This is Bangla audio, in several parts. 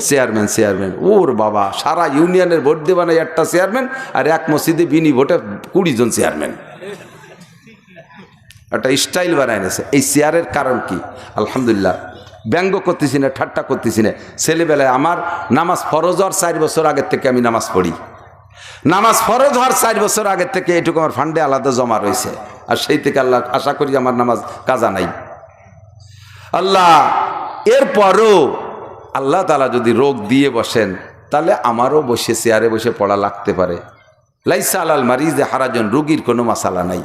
চেয়ারম্যান চেয়ারম্যান ওর বাবা, সারা ইউনিয়নের ভোট দেবা না একটা চেয়ারম্যান, আর এক মসজিদে বিনি ভোটে 20 জন চেয়ারম্যান। একটা স্টাইল বানায় নিয়েছে। এই চেয়ারের কারণ কি? আলহামদুলিল্লাহ, ব্যঙ্গ করতেছি না, ঠাট্টা করতেছি না। ছেলেবেলায় আমার নামাজ ফরজ হওয়ার 4 বছর আগের থেকে আমি নামাজ পড়ি। নামাজ ফরজ হওয়ার 4 বছর আগের থেকে এটুকু আমার ফান্ডে আলাদা জমা রয়েছে, আর সেই থেকে আল্লাহ আশা করি আমার নামাজ কাজা নাই। আল্লাহ এরপরও আল্লাহ তাআলা যদি রোগ দিয়ে বসেন, তাহলে আমারও বসে চেয়ারে বসে পড়া লাগতে পারে। লাইসা আলাল মারিজে হারাজন, রুগীর কোনো মাসালা নাই,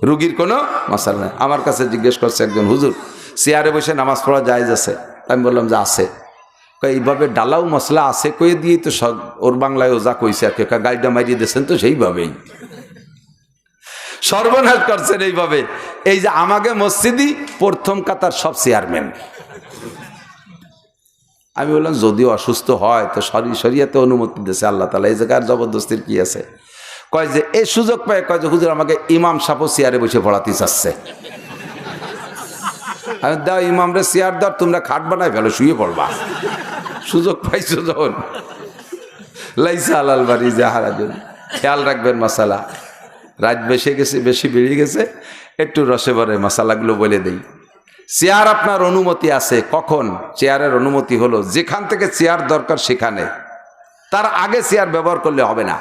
রুগীর কোনো মাসালা নাই। আমার কাছে জিজ্ঞেস করছে একজন, হুজুর চেয়ারে বসে নামাজ পড়া জায়েজ আছে? আমি বললাম যে আছে। এইভাবে ডালাও মশলা আছে কয়ে দিয়ে তো সব ওর বাংলায় ওজা কইছে আর কি, গাড়িটা মারিয়ে দিয়েছেন তো সেইভাবেই সর্বনাশ করছেন এইভাবে। এই যে আমাকে মসজিদই প্রথম কাতার সব চেয়ারম্যান। আমি বললাম যদিও অসুস্থ হয় তো শরীয়তে অনুমতি দিয়েছে আল্লাহ তাআলা, এই জায়গার জবরদস্তির কি আছে? কয় যে এই সুযোগ পায়, কয় যে হুজুর আমাকে ইমাম সাহেব চেয়ারে বসে পড়াতে চাচ্ছে। আমি দাও ইমামরে চেয়ার দাও, তোমরা খাট বানায় ফেলো, শুয়ে পড়বা। সুযোগ পাইছো যখন। লাইসা আলাল মারিজে হারাজন, খেয়াল রাখবেন মাসালা। রাত বেশি বেরিয়ে গেছে, একটু রসে ভরে মশালাগুলো বলে দেই। চেয়ার আপনার অনুমতি আছে কখন? চেয়ারের অনুমতি হলো যেখান থেকে চেয়ার দরকার সেখানে, তার আগে চেয়ার ব্যবহার করলে হবে না।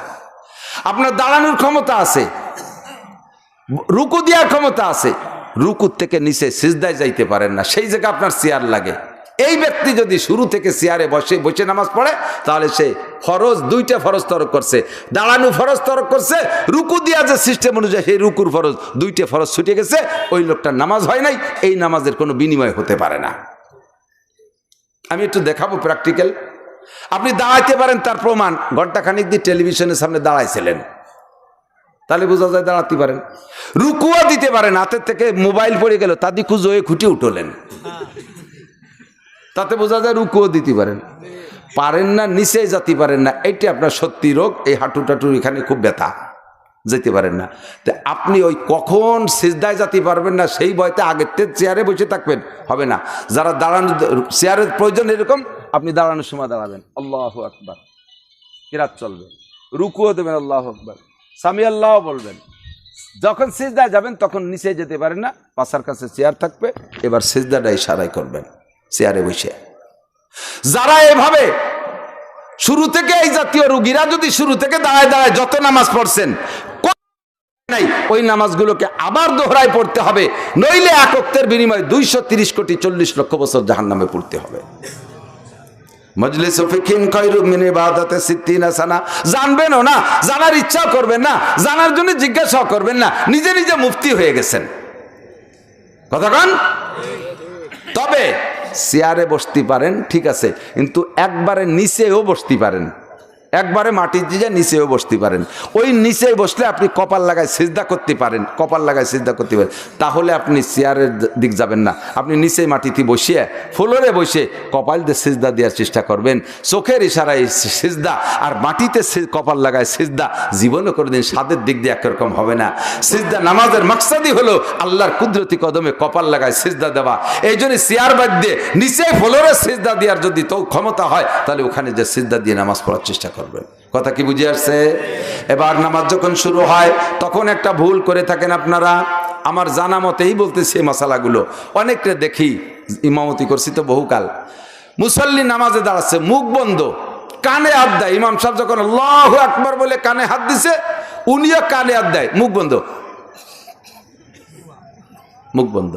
আপনার দাঁড়ানোর ক্ষমতা আছে, রুকু দেওয়ার ক্ষমতা আছে, রুকুর থেকে নিচে সিজদায় যাইতে পারেন না, সেই জায়গায় আপনার চেয়ার লাগে। এই ব্যক্তি যদি শুরু থেকে চেয়ারে বসে নামাজ পড়ে, তাহলে সে ফরজ 2টা ফরজ তরক করছে। দাঁড়ানো ফরজ তরক করছে, রুকু দিয়া যে সিস্টেম অনুযায়ী সেই রুকুর ফরজ 2টে ফরজ ছুটে গেছে, ওই লোকটার নামাজ হয় নাই, এই নামাজের কোনো বিনিময় হতে পারে না। আমি একটু দেখাবো প্র্যাকটিক্যাল। আপনি দাঁড়াইতে পারেন, তার প্রমাণ ঘন্টাখানিক দিয়ে টেলিভিশনের সামনে দাঁড়াইছিলেন, তাহলে বোঝা যায় দাঁড়াতে পারেন। রুকুও দিতে পারেন, হাতের থেকে মোবাইল পড়ে গেল, তা দিয়ে খুঁজে খুঁটে উঠলেন, তাতে বোঝা যায় রুকুও দিতে পারেন। পারেন না, নিচে যেতে পারেন না, এইটা আপনার সত্যি রোগ। এই হাঁটু টাটুর এখানে খুব ব্যথা, যেতে পারেন না। তো আপনি ওই কখন সিজদায় যেতে পারবেন না সেই ভয়তে আগের চেয়ারে বসে থাকবেন, হবে না। যারা দাঁড়ানো চেয়ারের প্রয়োজন এরকম, আপনি দাঁড়ানোর সময় দাঁড়াবেন, আল্লাহু আকবার, কিরাত চলবে, রুকুও দেবেন, আল্লাহু আকবার, সামি আল্লাহ বলবেন। যখন সিজদায় যাবেন তখন নিচে যেতে পারেন না, পাশার কাছে চেয়ার থাকবে, এবার সিজদাটা ইশারায় করবেন চেয়ারে বসে। যারা এভাবে শুরু থেকে, এই জাতীয় রোগীরা যদি শুরু থেকে দাঁড়ায় দাঁড়ায় যত নামাজ পড়ছেন নাই, ওই নামাজগুলোকে আবার দোহরায় পড়তে হবে, নইলে এক ওয়াক্তের বিনিময়ে 230 কোটি 40 লক্ষ বছর জাহান্নামে পড়তে হবে। মজলিস ফিকিন খায়রুম মিন ইবাদাতি 60 সানা। জানবেনও না, জানার ইচ্ছা করবেন না, জানার জন্য জিজ্ঞাসা করবেন না, নিজে নিজে মুফতি হয়ে গেছেন। কথা কন? তবে চেয়ারে বসতে পারেন, ঠিক আছে, কিন্তু একবারে নিচেও বসতে পারেন, একবারে মাটির দিয়ে নিচেও বসতে পারেন। ওই নিচে বসলে আপনি কপাল লাগায় সিজদা করতে পারেন, কপাল লাগায় সিজদা করতে পারেন, তাহলে আপনি চেয়ারের দিক যাবেন না। আপনি নিচে মাটিতে বসিয়ে ফ্লোরে বসে কপাল দিয়ে সিজদা দেওয়ার চেষ্টা করবেন, চোখের ইশারায় সিজদা, আর মাটিতে কপাল লাগায় সিজদা। জীবনে কোনোদিন স্বাদের দিক দিয়ে একরকম হবে না। সিজদা নামাজের মাকসাদই হলো আল্লাহর কুদরতি কদমে কপাল লাগায় সিজদা দেওয়া। এই জন্য চেয়ার বাদ দিয়ে নিচে ফ্লোরে সিজদা দেওয়ার যদি তো ক্ষমতা হয়, তাহলে ওখানে যে সিজদা দিয়ে নামাজ পড়ার চেষ্টা করবেন। কথা কি বুঝে আসছে? এবার নামাজ যখন শুরু হয় তখন একটা ভুল করে থাকেন আপনারা, আমার জানা মতেই বলতেছি এই মশালাগুলো। অনেকটা দেখি, ইমামতি করছি তো বহুকাল, মুসল্লি নামাজে দাঁড়াচ্ছে, মুখ বন্ধ, কানে হাত দেয়। ইমাম সাহেব যখন আল্লাহু আকবার বলে কানে হাত দিছে, উনিও কানে হাত দেয়, মুখ বন্ধ, মুখ বন্ধ,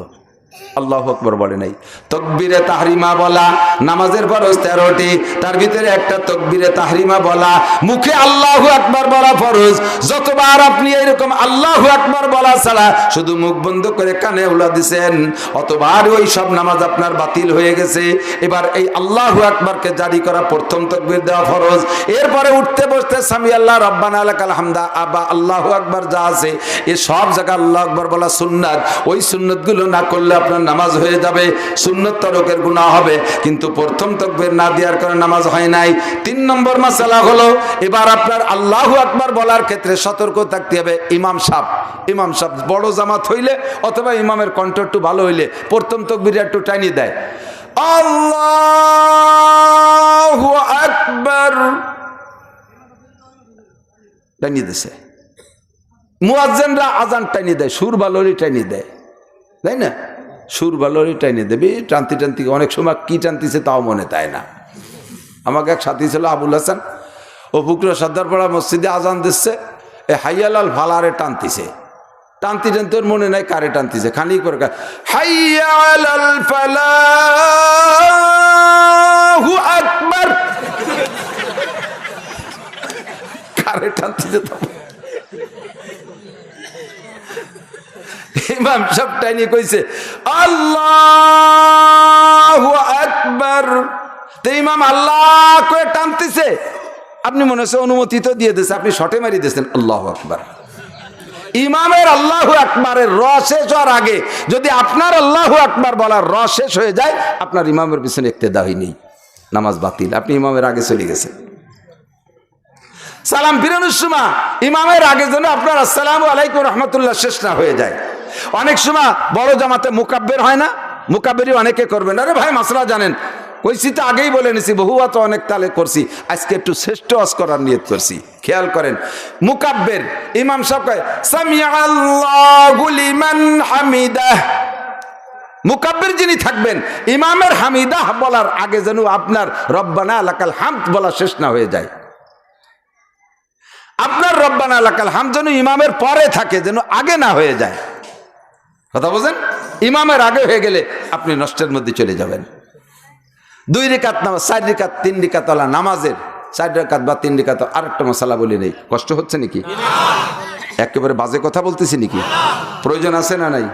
আল্লাহু আকবার বলে নাই। তাকবীরে তাহরিমা বলা, নামাজের ফরজ 13টি, তার ভিতরে একটা তাকবীরে তাহরিমা বলা, মুখে আল্লাহু আকবার বলা ফরজ। যতবার আপনি এরকম আল্লাহু আকবার বলা ছাড়া শুধু মুখ বন্ধ করে কানে উলা দিছেন, অতবার ওই সব নামাজ আপনার বাতিল হয়ে গেছে। এবার এই আল্লাহু আকবারকে জারি করা, প্রথম তাকবীর দেওয়া ফরজ। এরপরে উঠতে বসতে সামি আল্লাহ রাব্বানা লাকাল হামদা আবা আল্লাহু আকবার যা আছে, এ সব জায়গায় আল্লাহু আকবার বলা সুন্নাত। ওই সুন্নতগুলো না করলে আপনার নামাজ হয়ে যাবে, সুন্নত তরকের গুনাহ হবে, কিন্তু প্রথম তাকবীর না দেওয়ার কারণে নামাজ হয় নাই। 3 নম্বর মাসালা হলো, এবার আপনার আল্লাহু আকবার বলার ক্ষেত্রে সতর্ক থাকতে হবে। ইমাম সাহেব বড় জামাত হইলে অথবা ইমামের কণ্ঠ একটু ভালো হইলে প্রথম তাকবীর একটু টানিয়ে দেয়, আল্লাহু আকবার টানিয়ে দিছে। মুয়াজ্জিনরা আজান টানিয়ে দেয়, সুর বালরি টানিয়ে দেয়, তাই না? সুর বালরি টানিয়ে দেবে, টানতে টানতে অনেক সময় কি টানতেছে তাও মনে তাই না। আমাকে এক সাথী ছিল আবুল হাসান, ও পুকুরা সর্দারপাড়া মসজিদে আজান দিচ্ছে, এ হাইয়ালাল ফালারে টানতেছে, টানতে টানতে ওর মনে নাই কারে টানতেছে, খানি করে হাইয়ালাল ফালাহু আকবার কারে টানতেছে তো। ইমাম সব টাইনি কইছে আল্লাহু আকবার, তো ইমাম আল্লাহ করে টানতেছে, আপনি মনে হচ্ছে অনুমতি তো দিয়ে দিয়েছে, আপনি শটে মারি দিয়েছেন আল্লাহু আকবার। ইমামের আল্লাহু আকবারের র শেষ হওয়ার আগে যদি আপনার আল্লাহু আকবার বলার র শেষ হয়ে যায়, আপনার ইমামের পিছনে ইক্তেদা হয়নি, নামাজ বাতিল, আপনি ইমামের আগে চলে গেছেন। সালাম ফিরানোর সময় ইমামের আগে যেন আপনার আসসালামু আলাইকুম রহমতুল্লাহ শেষ না হয়ে যায়। অনেক সময় বড় জামাতে মুকাব্বির হয় না, মুকাব্বিরি অনেকে করবেন, আরে ভাই মাসলা জানেন, কইছি তো আগেই বলে নিছি, বহুয়া তো অনেক তালে করছি, আজকে একটু শ্রেষ্ঠ ওয়াজ করার নিয়ত করছি। খেয়াল করেন, মুকাব্বির ইমাম সাহেব কয় সামিআল্লাহু লিমান হামিদাহ, মুকাব্বির যিনি থাকবেন ইমামের হামিদাহ বলার আগে যেন আপনার রব্বানা লাকাল হামদ বলা শেষ না হয়ে যায়। আপনার রব্বানা লাকাল হামদ যেন ইমামের পরে থাকে, যেন আগে না হয়ে যায়। কথা বলেন, ইমামের আগে হয়ে গেলে আপনি নষ্টের মধ্যে চলে যাবেন। 2 রিকাত নামাজ, 4 রিকাত 3 রিকাত ওয়ালা নামাজের 4 রিকাত বা 3 রিকাত, আরেকটা মশালা বলি নেই, কষ্ট হচ্ছে নাকি? একেবারে বাজে কথা বলতেছি নাকি? প্রয়োজন আছে না নাই?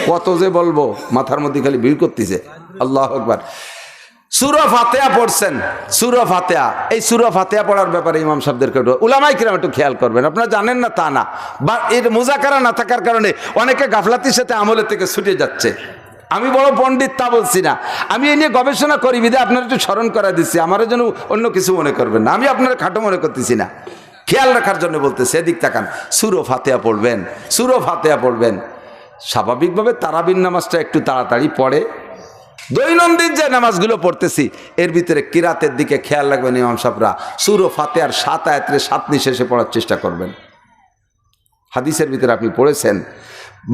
কত যে বলবো, মাথার মধ্যে খালি ভিড় করতেছে। আল্লাহু আকবার। সূরা ফাতিহা পড়ছেন, সূরা ফাতিহা, এই সূরা ফাতিহা পড়ার ব্যাপারে ইমাম সাহেবদেরকে উলামায়ে কিরাম একটু খেয়াল করবেন। আপনারা জানেন না তা না, বা এর মুজাকারা না থাকার কারণে অনেকে গাফলাতির সাথে আমলের থেকে ছুটে যাচ্ছে। আমি বড় পণ্ডিত তা বলছি না, আমি এই নিয়ে গবেষণা করি বিধে আপনারা একটু স্মরণ করা দিচ্ছি, আমার জন্য অন্য কিছু মনে করবেন না, আমি আপনারা খাটো মনে করতেছি না, খেয়াল রাখার জন্য বলতেছি। এদিক তাকান, সূরা ফাতিহা পড়বেন, সূরা ফাতিহা পড়বেন। স্বাভাবিকভাবে তারাবির নামাজটা একটু তাড়াতাড়ি পড়ে, দৈনন্দিন যে নামাজগুলো পড়তেছি এর ভিতরে কিরাতের দিকে খেয়াল রাখবেন। ইমাম সাহেবরা সূরা ফাতিহার 7 আয়াতের 7 নিঃশেষে পড়ার চেষ্টা করবেন। হাদিসের ভিতরে আপনি পড়েছেন,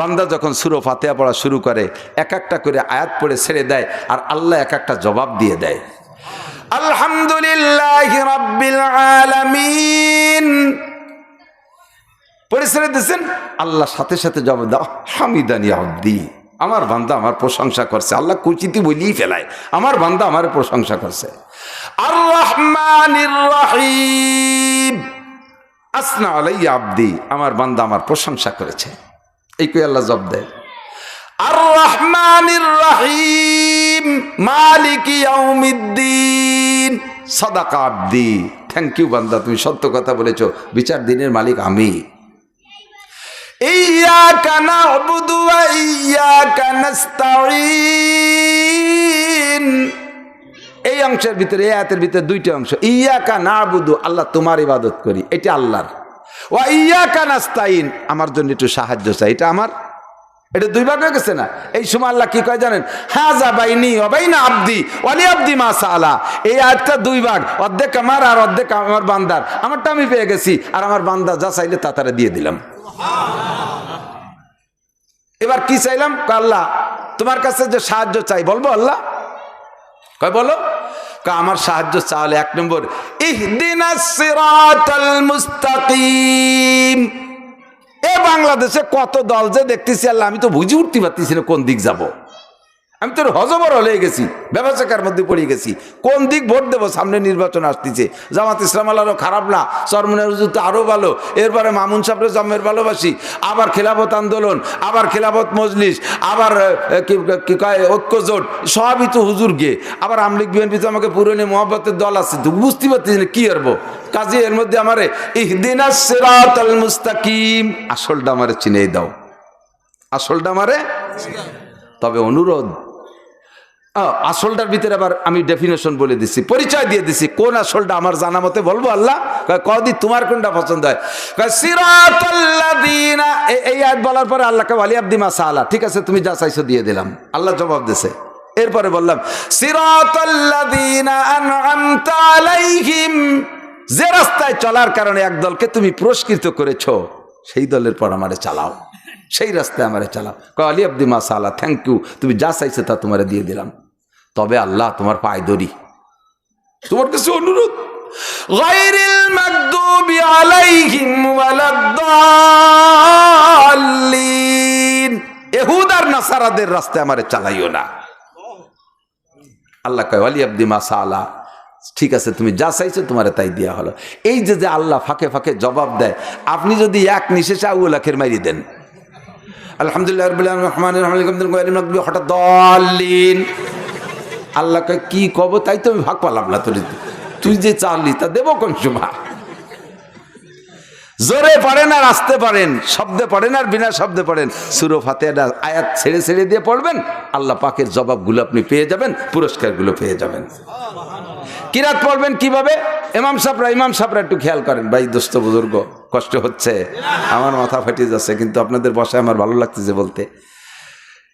বান্দা যখন সূরা ফাতিহা পড়া শুরু করে এক একটা করে আয়াত পড়ে ছেড়ে দেয়, আর আল্লাহ এক একটা জবাব দিয়ে দেয়। আলহামদুলিল্লাহি রাব্বিল আলামিন পড়ে ছেড়ে দিয়েছেন, আল্লাহ সাথে সাথে জবাব দাও হামিদানি আব্দি, আমার বান্দা আমার প্রশংসা করছে। আল্লাহ কুচিতি বলেই ফেলায়, আমার বান্দা আমার প্রশংসা করছে। আর রহমানির রহিম আসনা আলাইয়া আব্দি, আমার বান্দা আমার প্রশংসা করেছে। এই কই আল্লাহ জবাব দেয়। আর রহমানির রহিম মালিকি ইয়াউমিদ্দিন সাদাকা আব্দি, থ্যাংক ইউ বান্দা, তুমি সত্য কথা বলেছো, বিচার দিনের মালিক আমি। ইয়্যাকা না'বুদু ওয়া ইয়্যাকা নাস্তাঈন, এই অংশের ভিতরে, এই আয়াতের ভিতরে 2টা অংশ। ইয়্যাকা না'বুদু, আল্লাহ তোমার ইবাদত করি, এটা আল্লাহর। ওয়া ইয়্যাকা নাস্তাঈন, আমার জন্য একটু সাহায্য চাই, এটা আমার। এটা 2 ভাগ হয়ে গেছে না? এই সময় আল্লাহ কি কয় জানেন? হাযা বাইনি ওয়া বাইনা আবদি ওয়া লি আবদি মা সাআলা। এই আয়াতটা 2 ভাগ, অর্ধেক আমার আর অর্ধেক আমার বান্দার। আমারটা আমি পেয়ে গেছি, আর আমার বান্দা যা চাইলে তা তারা দিয়ে দিলাম। এবার কি চাইলাম? আল্লাহ তোমার কাছে যে সাহায্য চাই, বলবো আল্লাহ? কয় বলো। আমার সাহায্য চাইলে 1 নম্বর ইহদিনাস সিরাতাল মুস্তাকিম। এ বাংলাদেশে কত দল যে দেখতেছি আল্লাহ, আমি তো বুঝে উঠতে পারতেছি না কোন দিক যাব। আমি তো হজবর হয়ে গেছি, ব্যবসাকার মধ্যে পড়ে গেছি, কোন দিক ভোট দেবো। সামনে নির্বাচন আসতেছে, জামাত ইসলাম আল্লাহরও খারাপ না, চরমনের হুজুর তো আরও ভালো, এরপরে মামুন সাহেবের জন্মের ভালোবাসি, আবার খেলাফত আন্দোলন, আবার খেলাফত মজলিস, আবার কি কয় ঐক্য জোট, সবই তো হুজুর গে, আবার আমলিগ বিএনপি তো আমাকে পুরনো মহব্বতের দল আছে, তো বুঝতে পারতেছি না কি করবো। কাজে এর মধ্যে আমারে ইহদিনাস সিরাতাল মুস্তাকিম, আসলটা আমারে চিনে দাও, আসলটা আমারে। তবে অনুরোধ, আসলটার ভিতরে আবার আমি ডেফিনেশন বলে দিচ্ছি, পরিচয় দিয়ে দিচ্ছি, কোন আসলটা আমার জানা মতে বলবো আল্লাহ? কদি তোমার কোনটা পছন্দ হয়? সিরাতাল্লাযীনা, এই আয়াত বলার পরে আল্লাহকে ওয়ালি আবদি মা সাআলা, ঠিক আছে তুমি যা চাইছো দিয়ে দিলাম। আল্লাহ জবাব দিছে, এরপরে বললাম সিরাতাল্লাযীনা আন'আমতা আলাইহিম, যে রাস্তায় চলার কারণে এক দলকে তুমি পুরস্কৃত করেছো সেই দলের পর আমারে চালাও, সেই রাস্তায় আমারে চালাও। কলি আব্দি মাসালা, থ্যাংক ইউ, তুমি যা চাইছে তা তোমারে দিয়ে দিলাম। তবে আল্লাহ তোমার পায়ে ধরি, তোমার কাছে অনুরোধ, গায়রিল মাগদুবি আলাইহিম ওয়ালাদ-দাল্লিন, ইহুদ আর নাসারাদের রাস্তায় আমারে চালাইও না। আল্লাহ কয় ওয়ালি আব্দি মাসালা, ঠিক আছে তুমি যা চাইছো তোমারে তাই দেওয়া হলো। এই যে আল্লাহ ফাঁকে ফাঁকে জবাব দেয়, আপনি যদি এক নিশেষে আউয়াল আখির মারি দেন, আলহামদুলিল্লাহ রাব্বিল আলামিন রহমানির রহিম, হঠাৎ দাল্লিন, আল্লাহ কয় কি কব তাই তো আমি ভাগ পালাম না, তুই যে চাললি তা দেবো কোন সময়? জোরে পড়েন আর আসতে পারেন, শব্দে পড়েন আর বিনা শব্দে পড়েন, সূরা ফাতিহা আয়াত ছেড়ে ছেড়ে দিয়ে পড়বেন, আল্লাহ পাকের জবাবগুলো আপনি পেয়ে যাবেন, পুরস্কারগুলো পেয়ে যাবেন। কিরাত পড়বেন কিভাবে? ইমাম সাহেবরা একটু খেয়াল করেন। ভাই দোস্ত বুজুর্গ, কষ্ট হচ্ছে, আমার মাথা ফাটে যাচ্ছে, কিন্তু আপনাদের বসায় আমার ভালো লাগতেছে বলতে।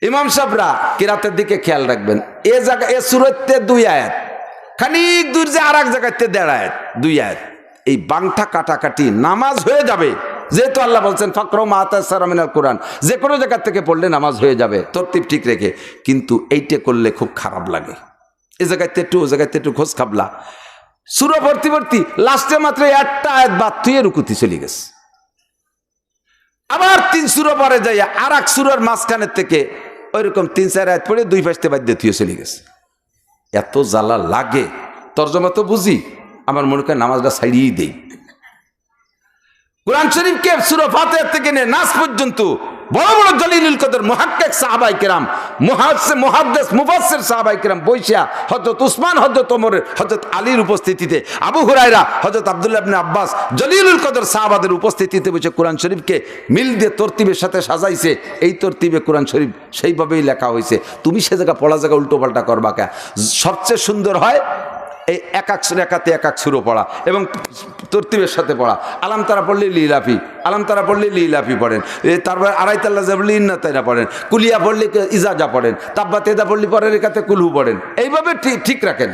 ইমাম সাহেবরা কিরাতের দিকে খেয়াল রাখবেন। এ জায়গা এ সূরাতে 2 আয়াত, খানিক দূর যে আর এক জায়গাতে 1.5 আয়াত, 2 আয়াত, এই বাংটা কাটাকাটি নামাজ হয়ে যাবে, যেহেতু আল্লাহ বলছেন ফাকরাউ মা তায়াসসারা মিনাল কোরআন, যে কোনো জায়গা থেকে পড়লে নামাজ হয়ে যাবে তরতিব ঠিক রেখে। কিন্তু এইটা করলে খুব খারাপ লাগে, এই জায়গাতে একটু ও জায়গাতে একটু খোঁজ খাবলা। সূরা পড়তে লাস্টে মাত্র একটা আয়াত বাদ থুয়ে রুকুতে চলে গেছে, আবার 3 সূরা পরে যাই আর এক সূরার মাঝখানের থেকে ওইরকম 3-4 আয়াত পড়ে 2 পাশে বাদ দিয়ে থুয়ে চলে গেছে। এত জ্বালা লাগে, তর্জমা তো বুঝি, আমার মনে করে নামাজটা ছাড়িয়েই দেই। কোরআন শরীফকে সূরা ফাতিহা থেকে নিয়ে নাস পর্যন্ত বড় বড় জলিলুল কদর মুহাক্কিক সাহাবায়ে কেরাম, মুহাদ্দিস মুফাসসির সাহাবায়ে কেরাম বৈশা হযরত উসমান, হযরত ওমর, হযরত আলীর উপস্থিতিতে, আবু হুরায়রা, হযরত আব্দুল্লাহ ইবনে আব্বাস, জলিলুল কদর সাহাবাদের উপস্থিতিতে বসে কোরআন শরীফকে মিল দিয়ে তরতিবের সাথে সাজাইছে। এই তরতিবে কোরআন শরীফ সেইভাবেই লেখা হয়েছে। তুমি সে জায়গা পড়া জায়গা উল্টো পাল্টা করবা কে? সবচেয়ে সুন্দর হয় এই এক রেখাতে এক সূরা পড়া এবং তরতিবের সাথে পড়া। আলাম তারা পড়লে লিলাফি, আলাম তারা পড়লে লিলাফি পড়েন, তারপর আড়াইতাল্লা যাবলি ইন্নাতাইনা পড়েন, কুলিয়া পড়লে ইজাজা পড়েন, তাব্বা তেদা পড়লে পরের রেখাতে কুলহু পড়েন, এইভাবে ঠিক রাখেন।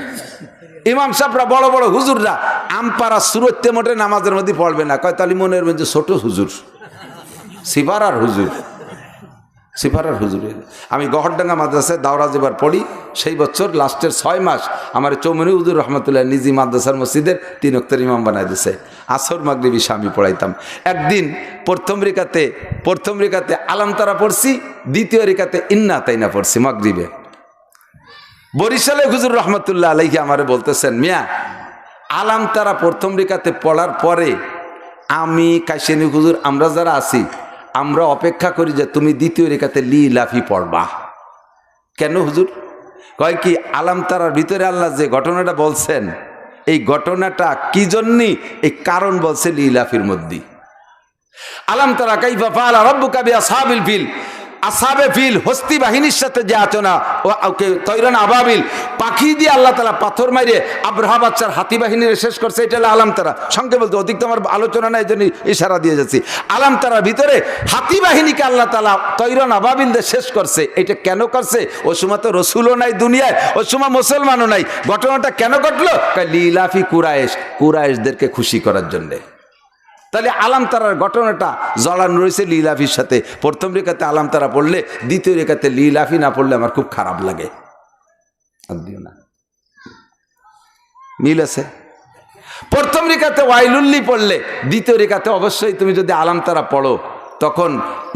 ইমাম সাহেবরা বড় বড় হুজুররা আমপারা সুরতে মোটে নামাজের মধ্যে পড়বে না, কয় তালি মনের মধ্যে ছোট হুজুর, সিফারার হুজুর, সিফারার হুজুর। আমি গহরডাঙ্গা মাদ্রাসায় দাওরা যেবার পড়ি, সেই বছর লাস্টের 6 মাস আমার চৌমনি হুজুর রহমতুল্লাহ নিজি মাদ্রাসার মসজিদের 3 ওয়াক্তের ইমাম বানাই দিছে। আসর মাগরিব ঈশা আমি পড়াইতাম। একদিন প্রথম রেখাতে আলাম তারা পড়ছি, দ্বিতীয় রেখাতে ইন্না তাইনা পড়ছি মাগরিবে। বরিশালে হুজুর রহমতুল্লাহ আলাইহি আমারে বলতেছেন, মিয়া আলাম তারা প্রথম রেখাতে পড়ার পরে আমি কাশিয়ানী হুজুর আমরা যারা আছি আমরা অপেক্ষা করি যে তুমি দ্বিতীয় রেখাতে লিলাফি পড়বা। কেন হুজুর? কয় কি আলাম তারার ভিতরে আল্লাহ যে ঘটনাটা বলছেন, এই ঘটনাটা কি জন্যে, এই কারণ বলছে লিলাফির মধ্যে। আলাম তারা কাইফা ফাআলা রাব্বুকা বিআসহাবিল ফিল, আসহাবে ফিল হস্তি বাহিনীর সাথে যে আচনা ওকে তৈরান আবাবিল, পাখি দিয়ে আল্লাহ তাআলা পাথর মাইরে আব্রাহা বাদশার হাতি বাহিনীর শেষ করছে, এটা হলো আলাম তারা। সঙ্গে বলতে অধিক তো আমার আলোচনা নাই, এই জন্য ইশারা দিয়ে যাচ্ছি। আলাম তারার ভিতরে হাতি বাহিনীকে আল্লাহ তাআলা তৈরান আবাবিল দিয়ে শেষ করছে। এটা কেন করছে? ও সময় তো রসুলও নাই দুনিয়ায়, ও সময় মুসলমানও নাই। ঘটনাটা কেন ঘটলো? লিলাফি কুরাইশদেরকে খুশি করার জন্যে। তাহলে আলাম তারার ঘটনাটা জড়ানো রয়েছে লিলাফির সাথে। প্রথম রেখাতে আলাম তারা পড়লে, দ্বিতীয় রেখাতে লিলাফি না পড়লে আমার খুব খারাপ লাগে। না মিল আছে? প্রথম রেখাতে ওয়াইলুল্লি পড়লে, দ্বিতীয় রেখাতে অবশ্যই তুমি যদি আলাম তারা পড়ো তখন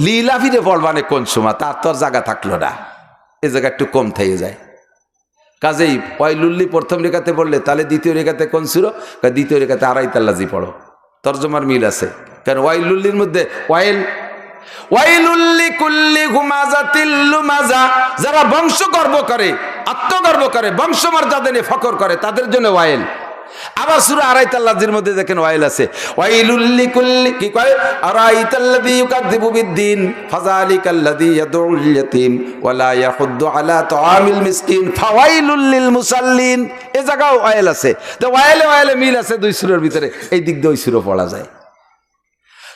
লিলাফিরে পড়বানে কোন সময়, তার তো আর জায়গা থাকলো না, এ জায়গা একটু কম থেকে যায়। কাজেই ওয়াইলুল্লি প্রথম রেখাতে পড়লে তাহলে দ্বিতীয় রেখাতে কোন ছিল? দ্বিতীয় রেখাতে আড়াইতাল্লাজি পড়ো। তরজমার মিল আছে, কারণ ওয়াইলুল্লির মধ্যে ওয়াইলুল্লি কুল্লি হুমাজাতিল লুমাজা, যারা বংশ গর্ব করে, আত্মগর্ব করে, বংশমর্যাদা নিয়ে ফখর করে, তাদের জন্য ওয়াইল। আবার সূরা আরাইতাল্লাজির মধ্যে দেখেন ওয়াইল আছে, ওয়াইলুল্লি কুল্লি কি কয়, আরাইতাল্লাযী ইউকাযযিবু বিদ্দীন ফাযালিকাল্লাযী ইয়াদউল ইয়াতীম ওয়া লা ইয়াহুদ্দু আলা তুআমিল মিসকিন ফাওয়াইলুল লিল মুসাল্লিন। এই জায়গাও ওয়াইল আছে। তো ওয়াইলে মিল আছে 2 সূরার ভিতরে, এই দিক দিয়ে ওই সূরা পড়া যায়।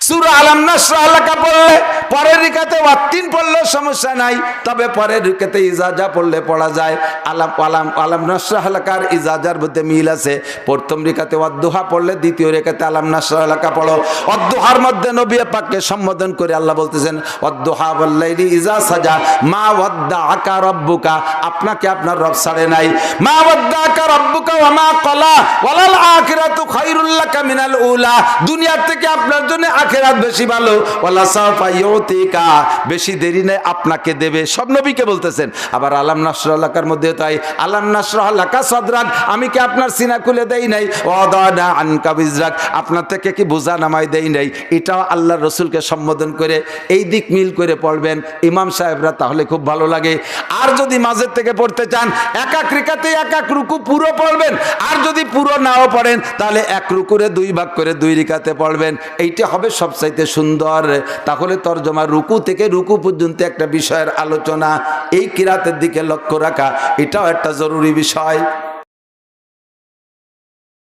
সূরা আলাম নাশরাহ লাকা পড়লে পরের রিকাতে ওয়াত্তিন পড়লেও সমস্যা নাই, তবে পরের রিকাতে ইজাজা পড়লে পড়া যায়। আলাম আলাম আলাম নাশরাহ লাকার ইজাজার মধ্যে মিল আছে। প্রথম রিকাতে ওয়াদ্দুহা পড়লে দ্বিতীয় রিকাতে আলাম নাশরাহ লাকা পড়ো। ওয়াদ্দুহার মধ্যে নবী পাককে সম্বোধন করে আল্লাহ বলতেছেন ওয়াদ্দুহা ওয়াল লাইলি ইজা সাজা মা ওয়াদ্দাআকা রাব্বুকা, আপনাকে আপনার রব ছাড়ে নাই। মা ওয়াদ্দাআকা রাব্বুকা ওয়া মা ক্বালা ওয়ালাল আখিরাতু খায়রুল লাকা মিনাল উলা, দুনিয়ার থেকে আপনার জন্য আখিরাত বেশি ভালো। ওয়ালা সাফা ইউতিকা, বেশি দেরি নেই আপনাকে দেবে। সব নবীকে বলতেছেন। আবার আলাম নাশরাহ লাকার মধ্যে তাই আলাম নাশরাহ লাকা সাদরাক, আমি কি আপনার সিনা খুলে দেই নাই? ওয়াদানা আনকা বিজরাক, আপনার থেকে কি বোঝা নামাই দেই নাই? এটাও আল্লাহর রাসূলকে সম্বোধন করে এই দিক মিল করে পড়বেন ইমাম সাহেবরা, তাহলে খুব ভালো লাগে। আর যদি মাঝের থেকে পড়তে চান এক এক রিকাতে এক এক রুকু পুরো পড়বেন, আর যদি পুরো নাও পড়েন তাহলে এক রুকুরে দুই ভাগ করে দুই রিকাতে পড়বেন। এইটা হবে সবচাইতে সুন্দর। তাহলে তরজমা রুকু থেকে রুকু পর্যন্ত একটা বিষয়ের আলোচনা, এই কিরাতের দিকে লক্ষ্য রাখা, এটাও একটা জরুরি বিষয়।